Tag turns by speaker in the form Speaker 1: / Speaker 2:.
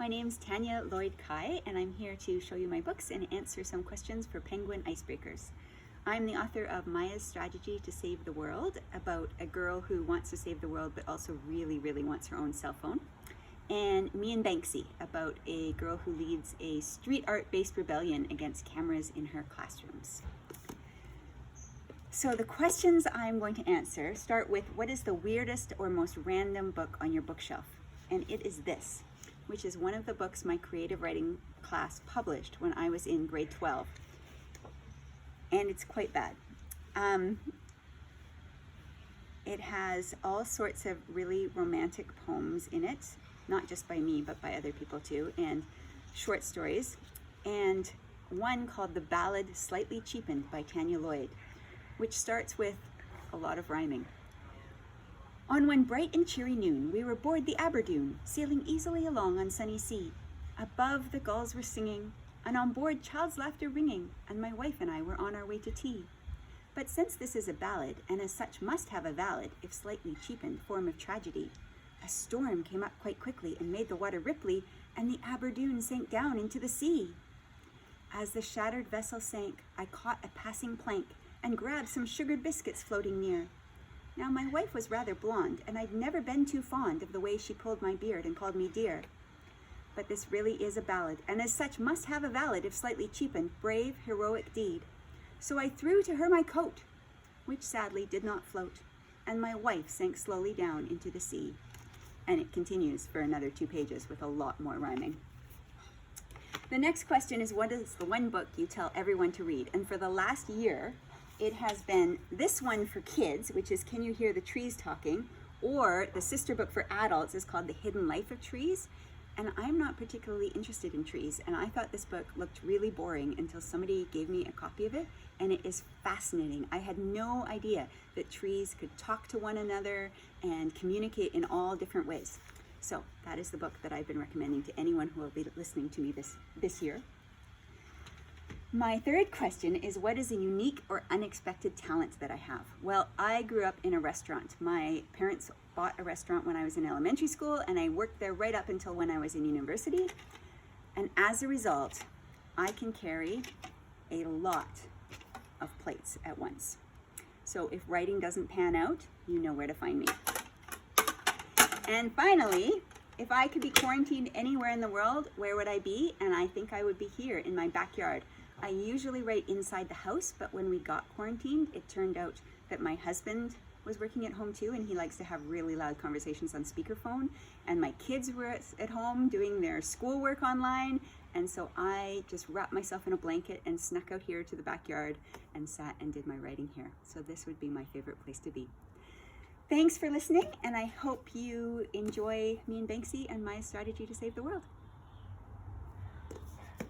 Speaker 1: My name's Tanya Lloyd-Kai, and I'm here to show you my books and answer some questions for Penguin Icebreakers. I'm the author of Maya's Strategy to Save the World, about a girl who wants to save the world but also really wants her own cell phone. And Me and Banksy, about a girl who leads a street art-based rebellion against cameras in her classrooms. So the questions I'm going to answer start with, what is the weirdest or most random book on your bookshelf? And it is this, which is one of the books my creative writing class published when I was in grade 12. And it's quite bad. It has all sorts of really romantic poems in it, not just by me, but by other people too, and short stories, and one called The Ballad, Slightly Cheapened by Tanya Lloyd, which starts with a lot of rhyming. On one bright and cheery noon, we were aboard the Aberdoon, sailing easily along on sunny sea. Above, the gulls were singing, and on board child's laughter ringing, and my wife and I were on our way to tea. But since this is a ballad, and as such must have a valid, if slightly cheapened, form of tragedy, a storm came up quite quickly and made the water ripply, and the Aberdoon sank down into the sea. As the shattered vessel sank, I caught a passing plank and grabbed some sugared biscuits floating near. Now my wife was rather blonde, and I'd never been too fond of the way she pulled my beard and called me dear. But this really is a ballad, and as such must have a valid, if slightly cheapened, brave, heroic deed. So I threw to her my coat, which sadly did not float, and my wife sank slowly down into the sea. And it continues for another 2 pages with a lot more rhyming. The next question is, what is the one book you tell everyone to read? And for the last year, it has been this one for kids, which is Can You Hear the Trees Talking? Or the sister book for adults is called The Hidden Life of Trees. And I'm not particularly interested in trees, and I thought this book looked really boring until somebody gave me a copy of it, and it is fascinating. I had no idea that trees could talk to one another and communicate in all different ways. So that is the book that I've been recommending to anyone who will be listening to me this year. My third question is, what is a unique or unexpected talent that I have? Well, I grew up in a restaurant. My parents bought a restaurant when I was in elementary school, and I worked there right up until when I was in university. And as a result, I can carry a lot of plates at once. So if writing doesn't pan out, you know where to find me. And finally, if I could be quarantined anywhere in the world, where would I be? And I think I would be here in my backyard. I usually write inside the house, but when we got quarantined, it turned out that my husband was working at home too, and he likes to have really loud conversations on speakerphone, and my kids were at home doing their schoolwork online, and so I just wrapped myself in a blanket and snuck out here to the backyard and sat and did my writing here. So this would be my favorite place to be. Thanks for listening, and I hope you enjoy Me and Banksy and my strategy to save the world.